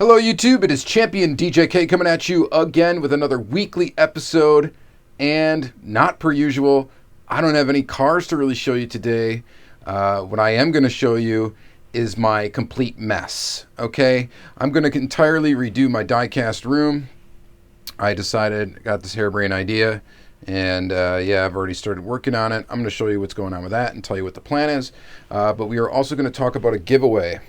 Hello YouTube, it is Championdjk coming at you again with another weekly episode, and not per usual, I don't have any cars to really show you today. What I am going to show you is my complete mess, okay? I'm going to entirely redo my diecast room. I got this harebrained idea, and yeah, I've already started working on it. I'm going to show you what's going on with that and tell you what the plan is. But we are also going to talk about a giveaway.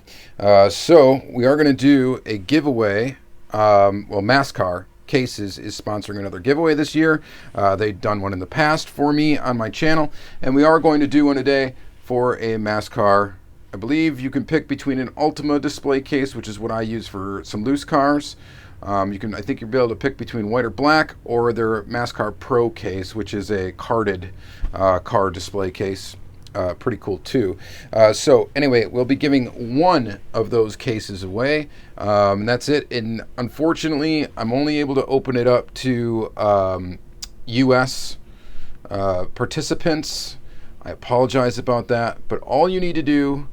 So we are going to do a giveaway. Mascar Cases is sponsoring another giveaway this year. They've done one in the past for me on my channel, and we are going to do one today for a Mascar. I believe you can pick between an Ultima display case, which is what I use for some loose cars. I think you'll be able to pick between white or black, or their Mascar Pro case, which is a carded car display case. Pretty cool too. So anyway, we'll be giving one of those cases away. And that's it. And unfortunately, I'm only able to open it up to US participants. I apologize about that, but all you need to do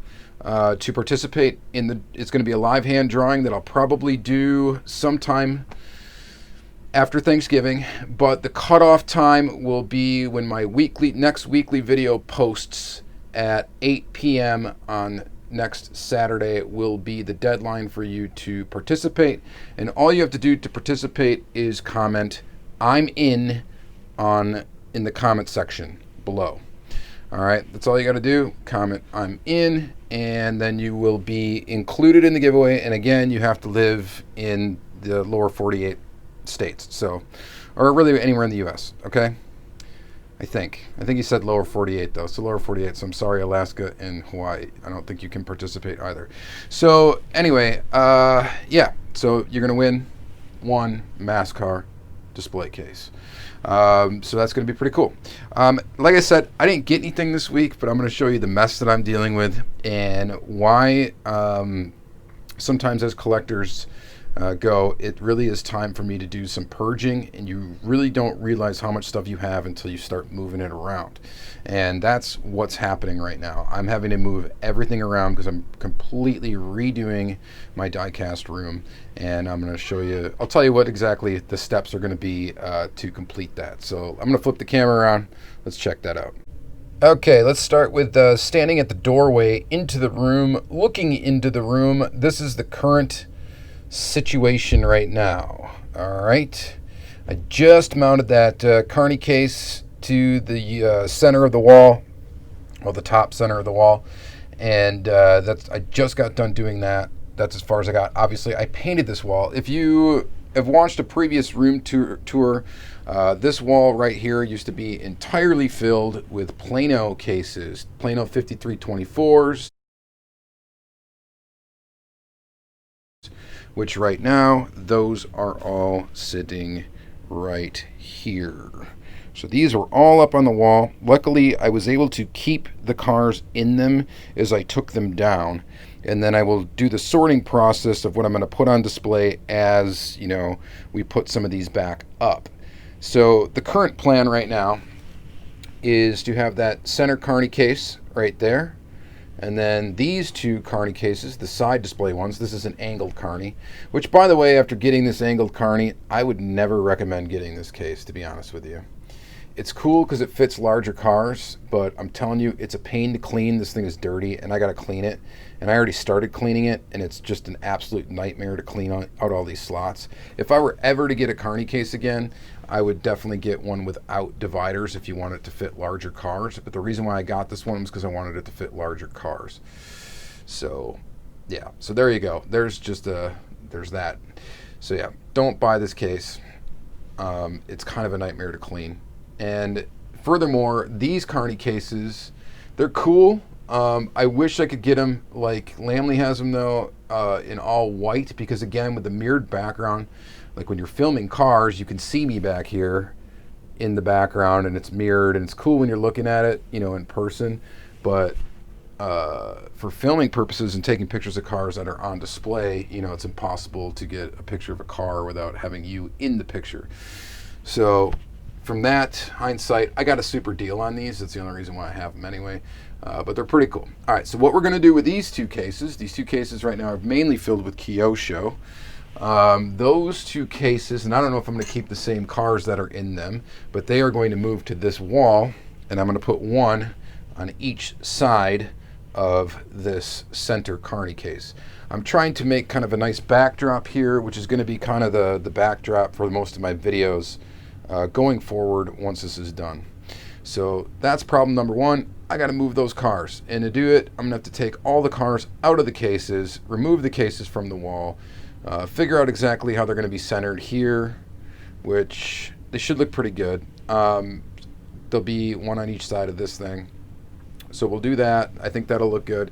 to participate it's going to be a live hand drawing that I'll probably do sometime after Thanksgiving, but the cutoff time will be when my next weekly video posts at 8 p.m. on next Saturday will be the deadline for you to participate. And all you have to do to participate is comment "I'm in" in the comment section below. All right, that's all you got to do. Comment "I'm in," and then you will be included in the giveaway. And again, you have to live in the lower 48 states, so, or really anywhere in the U.S. Okay, I think you said lower 48 though, so lower 48. So I'm sorry, Alaska and Hawaii. I don't think you can participate either. So anyway, yeah. So you're gonna win one Mascar display case. So that's going to be pretty cool. Like I said, I didn't get anything this week, but I'm going to show you the mess that I'm dealing with and why sometimes as collectors it really is time for me to do some purging, and you really don't realize how much stuff you have until you start moving it around. And that's what's happening right now. I'm having to move everything around because I'm completely redoing my diecast room, and I'm going to show you, I'll tell you what exactly the steps are going to be to complete that. So I'm going to flip the camera around. Let's check that out. Okay, let's start with standing at the doorway into the room, looking into the room. This is the current situation right now. All right, I just mounted that Carney case to the center of the wall, or the top center of the wall, and I just got done doing that. That's as far as I got. Obviously, I painted this wall. If you have watched a previous room tour, this wall right here used to be entirely filled with Plano cases, Plano 5324s, which right now, those are all sitting right here. So these are all up on the wall. Luckily, I was able to keep the cars in them as I took them down. And then I will do the sorting process of what I'm going to put on display as, you know, we put some of these back up. So the current plan right now is to have that center Carney case right there. And then these two Carney cases, the side display ones, this is an angled Carney, which, by the way, after getting this angled Carney, I would never recommend getting this case, to be honest with you. It's cool because it fits larger cars, but I'm telling you, it's a pain to clean. This thing is dirty, and I got to clean it. And I already started cleaning it, and it's just an absolute nightmare to clean out all these slots. If I were ever to get a Carney case again, I would definitely get one without dividers if you want it to fit larger cars. But the reason why I got this one was because I wanted it to fit larger cars. So, yeah. So there you go. There's that. So yeah, don't buy this case. It's kind of a nightmare to clean. And furthermore, these Carney cases, they're cool. I wish I could get them like Lamley has them though, in all white, because again, with the mirrored background, like when you're filming cars, you can see me back here in the background, and it's mirrored, and it's cool when you're looking at it, you know, in person. But for filming purposes and taking pictures of cars that are on display, you know, it's impossible to get a picture of a car without having you in the picture. So from that hindsight, I got a super deal on these. That's the only reason why I have them anyway. But they're pretty cool. All right, so what we're going to do with these two cases right now are mainly filled with Kyosho. Those two cases, and I don't know if I'm going to keep the same cars that are in them, but they are going to move to this wall, and I'm going to put one on each side of this center carny case. I'm trying to make kind of a nice backdrop here, which is going to be kind of the backdrop for most of my videos going forward once this is done. So that's problem number one. I got to move those cars, and to do it, I'm going to have to take all the cars out of the cases, remove the cases from the wall, figure out exactly how they're going to be centered here, which they should look pretty good. There'll be one on each side of this thing. So we'll do that. I think that'll look good.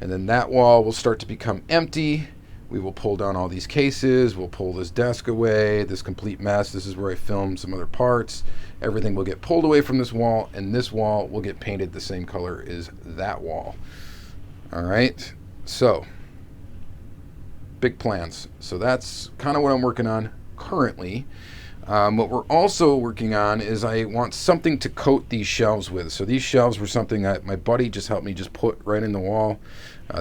And then that wall will start to become empty. We will pull down all these cases. We'll pull this desk away, this complete mess. This is where I filmed some other parts. Everything will get pulled away from this wall, and this wall will get painted the same color as that wall. All right. So big plans. So that's kind of what I'm working on currently. What we're also working on is I want something to coat these shelves with. So these shelves were something that my buddy just helped me just put right in the wall.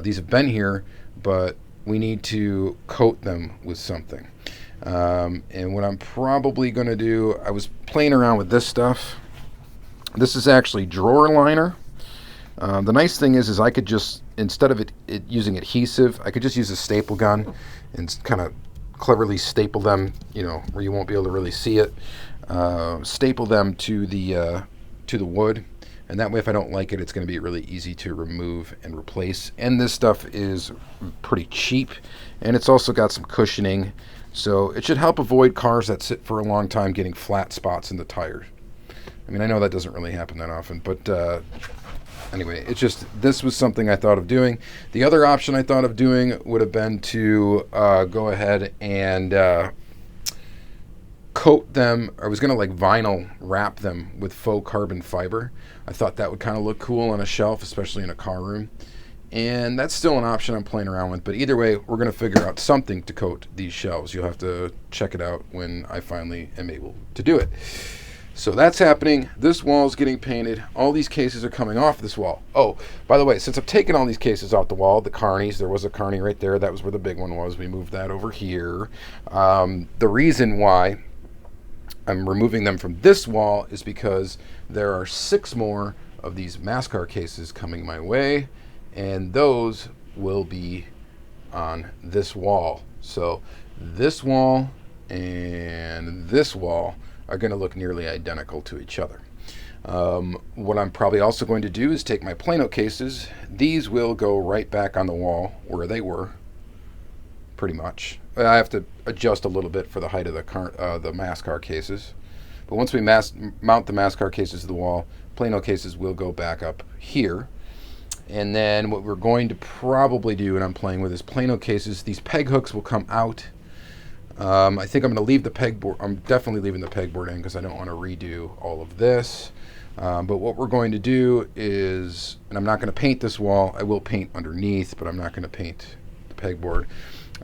These have been here, but we need to coat them with something. And what I'm probably going to do, I was playing around with this stuff. This is actually drawer liner. The nice thing is I could just, instead of it using adhesive, I could just use a staple gun and kind of cleverly staple them, you know, where you won't be able to really see it. Staple them to the wood, and that way if I don't like it, it's going to be really easy to remove and replace. And this stuff is pretty cheap, and it's also got some cushioning, so it should help avoid cars that sit for a long time getting flat spots in the tires. I mean, I know that doesn't really happen that often, but anyway, it's just, this was something I thought of doing. The other option I thought of doing would have been to go ahead and coat them. I was going to like vinyl wrap them with faux carbon fiber. I thought that would kind of look cool on a shelf, especially in a car room. And that's still an option I'm playing around with. But either way, we're going to figure out something to coat these shelves. You'll have to check it out when I finally am able to do it. So that's happening. This wall is getting painted. All these cases are coming off this wall. Oh, by the way, since I've taken all these cases off the wall, the carnies, there was a carny right there. That was where the big one was. We moved that over here. The reason why I'm removing them from this wall is because there are 6 more of these MASCAR cases coming my way, and those will be on this wall. So this wall and this wall are going to look nearly identical to each other. What I'm probably also going to do is take my Plano cases. These will go right back on the wall where they were, pretty much. I have to adjust a little bit for the height of the MASCAR cases. But once we mount the MASCAR cases to the wall, Plano cases will go back up here. And then what we're going to probably do, and I'm playing with, is Plano cases. These peg hooks will come out. I think I'm going to leave the pegboard. I'm definitely leaving the pegboard in because I don't want to redo all of this. But what we're going to do is, and I'm not going to paint this wall. I will paint underneath, but I'm not going to paint the pegboard.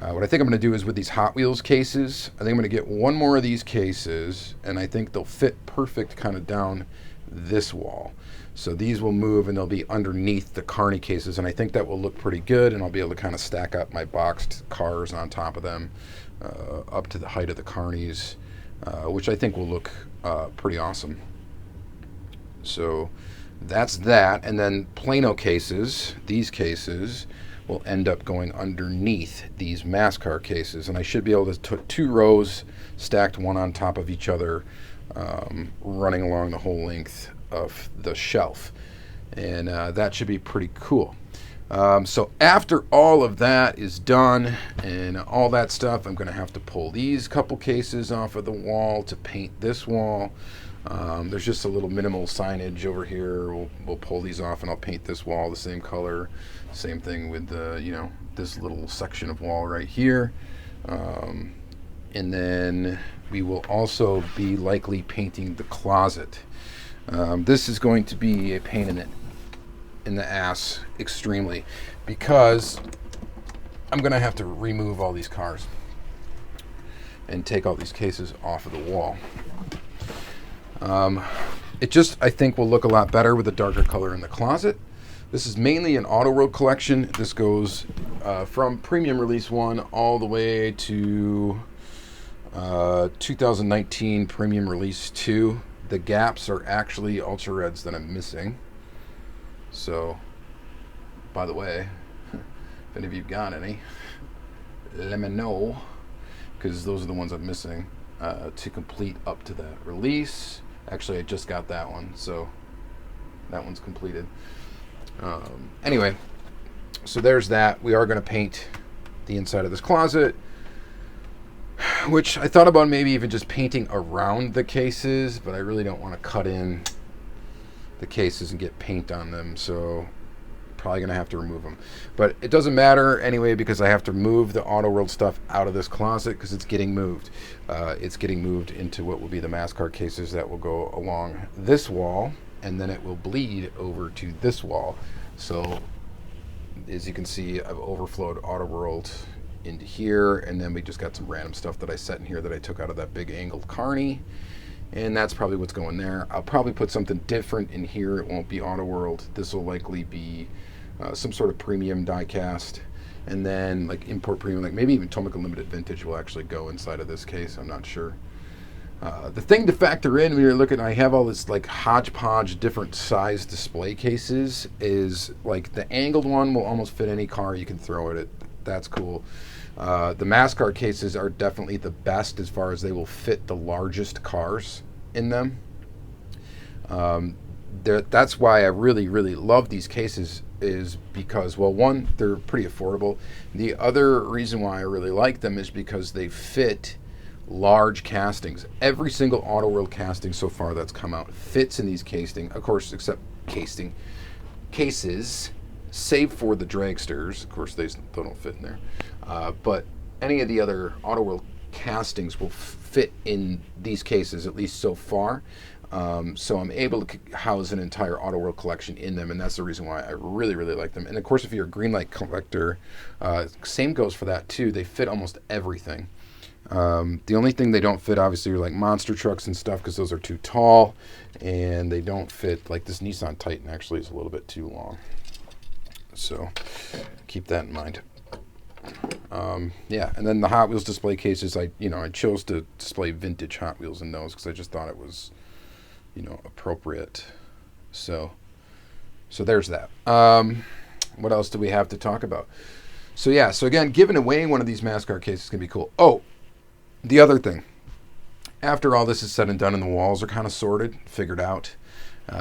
What I think I'm going to do is with these Hot Wheels cases, I think I'm going to get one more of these cases, and I think they'll fit perfect kind of down this wall. So these will move and they'll be underneath the carny cases, and I think that will look pretty good, and I'll be able to kind of stack up my boxed cars on top of them up to the height of the carnies, which I think will look pretty awesome. So that's that. And then Plano cases, these cases, will end up going underneath these MASCAR cases, and I should be able to put 2 rows stacked one on top of each other, running along the whole length of the shelf, and that should be pretty cool. So after all of that is done and all that stuff, I'm going to have to pull these couple cases off of the wall to paint this wall. There's just a little minimal signage over here. We'll pull these off and I'll paint this wall the same color. Same thing with the, this little section of wall right here. And then we will also be likely painting the closet. This is going to be a pain in the ass extremely, because I'm going to have to remove all these cars and take all these cases off of the wall. It just, I think, will look a lot better with a darker color in the closet. This is mainly an Auto World collection. This goes from Premium Release 1 all the way to 2019 Premium Release 2. The gaps are actually Ultra Reds that I'm missing. So, by the way, if any of you got any, let me know, because those are the ones I'm missing to complete up to that release. Actually, I just got that one, so that one's completed. Anyway, so there's that. We are going to paint the inside of this closet, which I thought about maybe even just painting around the cases, but I really don't want to cut in the cases and get paint on them, so probably going to have to remove them. But it doesn't matter anyway, because I have to move the Auto World stuff out of this closet because it's getting moved. It's getting moved into what will be the MassCard cases that will go along this wall, and then it will bleed over to this wall. So as you can see, I've overflowed Auto World into here, and then we just got some random stuff that I set in here that I took out of that big angled carny, and that's probably what's going there. I'll probably put something different in here. It won't be Auto World. This will likely be some sort of premium diecast, and then like import premium, like maybe even Tomica Limited Vintage will actually go inside of this case. I'm not sure. The thing to factor in when you're looking, I have all this like hodgepodge different size display cases, is like the angled one will almost fit any car you can throw at it. That's cool. The MassCard cases are definitely the best as far as they will fit the largest cars in them. That's why I really, really love these cases, is because, well, one, they're pretty affordable. The other reason why I really like them is because they fit large castings. Every single Auto World casting so far that's come out fits in these casing, of course, except cases, save for the dragsters. Of course, they don't fit in there. But any of the other Auto World castings will fit in these cases, at least so far. So I'm able to house an entire Auto World collection in them, and that's the reason why I really, really like them. And of course, if you're a Greenlight collector, same goes for that too. They fit almost everything. The only thing they don't fit, obviously, are like monster trucks and stuff, because those are too tall, and they don't fit, like this Nissan Titan actually is a little bit too long. So keep that in mind. Yeah, and then the Hot Wheels display cases, I chose to display vintage Hot Wheels in those because I just thought it was, appropriate. So there's that. What else do we have to talk about? So yeah, so again, giving away one of these MassCard cases can be cool. Oh, the other thing, after all this is said and done and the walls are kind of sorted, figured out,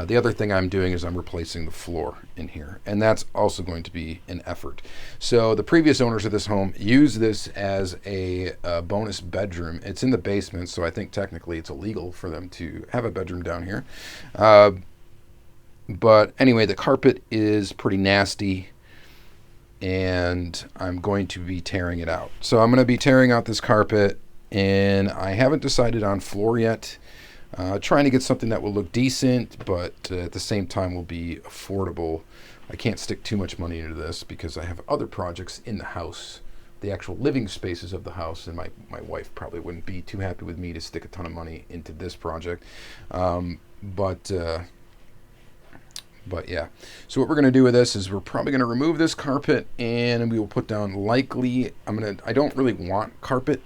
the other thing I'm doing is I'm replacing the floor in here, and that's also going to be an effort. So the previous owners of this home used this as a bonus bedroom. It's in the basement, so I think technically it's illegal for them to have a bedroom down here. But anyway, the carpet is pretty nasty, and I'm going to be tearing it out. So I'm going to be tearing out this carpet, and I haven't decided on floor yet. Trying to get something that will look decent, but at the same time will be affordable. I can't stick too much money into this because I have other projects in the house, the actual living spaces of the house, and my wife probably wouldn't be too happy with me to stick a ton of money into this project. But yeah, so what we're going to do with this is we're probably going to remove this carpet, and we will put down likely, I don't really want carpet,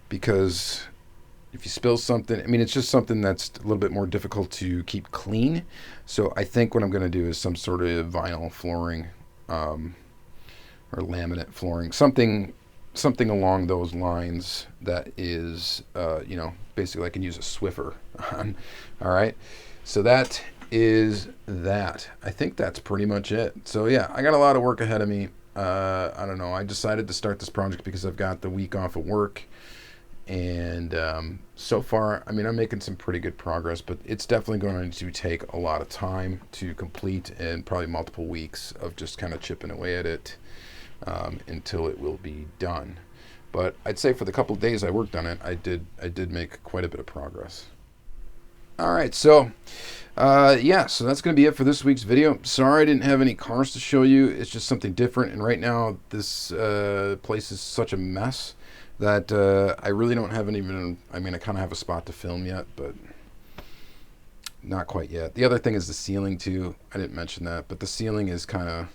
because if you spill something, it's just something that's a little bit more difficult to keep clean. So I think what I'm going to do is some sort of vinyl flooring, or laminate flooring, something along those lines that is, basically I can use a Swiffer on. All right. So that is that. I think that's pretty much it. So yeah, I got a lot of work ahead of me. I don't know. I decided to start this project because I've got the week off of work. And so far, I'm making some pretty good progress, but it's definitely going to take a lot of time to complete, and probably multiple weeks of just kind of chipping away at it until it will be done. But I'd say for the couple of days I worked on it, I did make quite a bit of progress. All right, so so that's going to be it for this week's video. Sorry I didn't have any cars to show you. It's just something different, and right now this place is such a mess that I really don't have I kind of have a spot to film yet, but not quite yet. The other thing is the ceiling too. I didn't mention that, but the ceiling is kind of,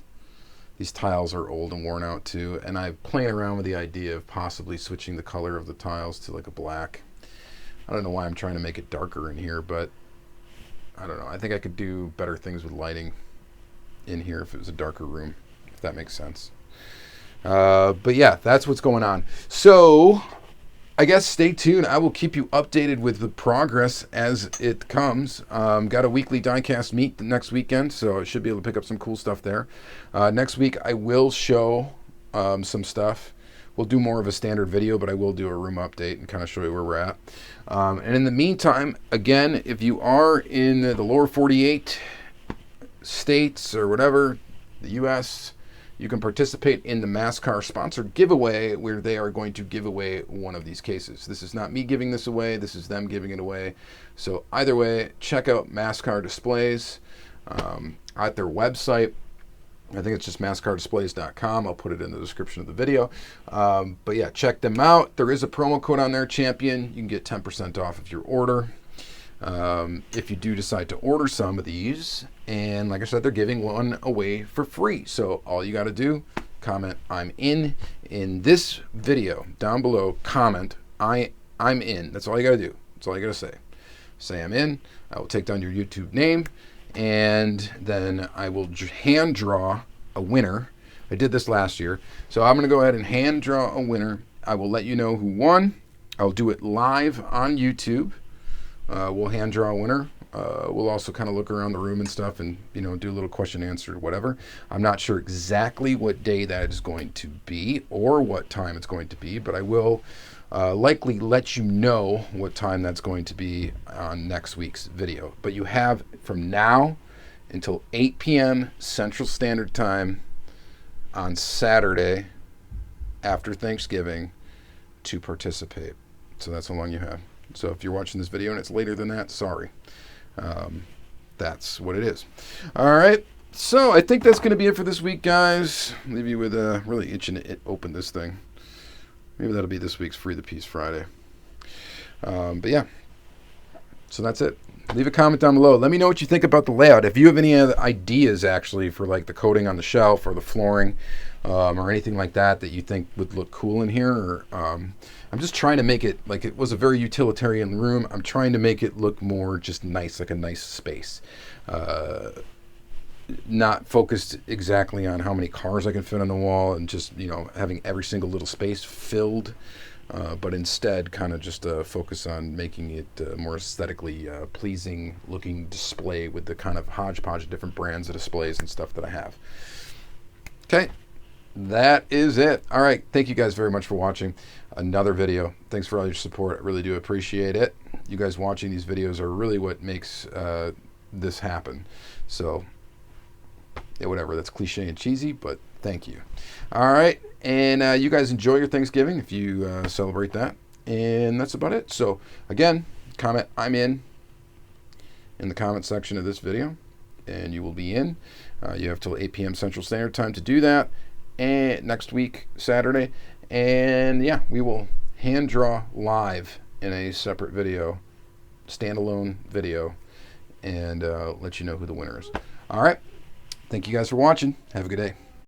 these tiles are old and worn out too, and I'm playing around with the idea of possibly switching the color of the tiles to like a black. I don't know why I'm trying to make it darker in here, but I don't know. I think I could do better things with lighting in here if it was a darker room, if that makes sense. But yeah, that's what's going on. So I guess stay tuned. I will keep you updated with the progress as it comes. Got a weekly Diecast meet next weekend, so I should be able to pick up some cool stuff there. Next week I will show some stuff. We'll do more of a standard video, but I will do a room update and kind of show you where we're at. And in the meantime, again, if you are in the lower 48 states or whatever, the U.S., you can participate in the MASCAR sponsored giveaway where they are going to give away one of these cases. This is not me giving this away. This is them giving it away. So either way, check out MASCAR Displays at their website. I think it's just mascardisplays.com. I'll put it in the description of the video. But yeah, check them out. There is a promo code on there, Champion. You can get 10% off of your order. If you do decide to order some of these, and like I said, they're giving one away for free. So all you got to do, comment I'm in this video down below. Comment I'm in. That's all you got to do. That's all you got to say. Say I'm in. I will take down your YouTube name, and then I will hand draw a winner. I did this last year, so I'm going to go ahead and hand draw a winner. I will let you know who won. I'll do it live on YouTube. We'll hand draw a winner. We'll also kind of look around the room and stuff and, you know, do a little question and answer or whatever. I'm not sure exactly what day that is going to be or what time it's going to be, but I will likely let you know what time that's going to be on next week's video. But you have from now until 8 p.m. Central Standard Time on Saturday after Thanksgiving to participate. So that's how long you have. So if you're watching this video and it's later than that, sorry. That's what it is. All right. So I think that's going to be it for this week, guys. Leave you with really itching to open this thing. Maybe that'll be this week's Free the Piece Friday. But yeah. So that's it. Leave a comment down below. Let me know what you think about the layout. If you have any other ideas, actually, for like the coating on the shelf or the flooring or anything like that that you think would look cool in here. Or, I'm just trying to make it, like it was a very utilitarian room. I'm trying to make it look more just nice, like a nice space. Not focused exactly on how many cars I can fit on the wall and just, you know, having every single little space filled. But instead kind of just focus on making it more aesthetically pleasing looking display with the kind of hodgepodge of different brands of displays and stuff that I have. Okay, that is it. All right, thank you guys very much for watching another video. Thanks for all your support. I really do appreciate it. You guys watching these videos are really what makes this happen. So, yeah, whatever, that's cliche and cheesy, but thank you. All right, and you guys enjoy your Thanksgiving if you celebrate that. And that's about it. So, again, comment I'm in the comment section of this video, and you will be in. You have till 8 p.m. Central Standard Time to do that, and next week, Saturday. And, yeah, we will hand draw live in a separate video, standalone video, and let you know who the winner is. All right. Thank you guys for watching. Have a good day.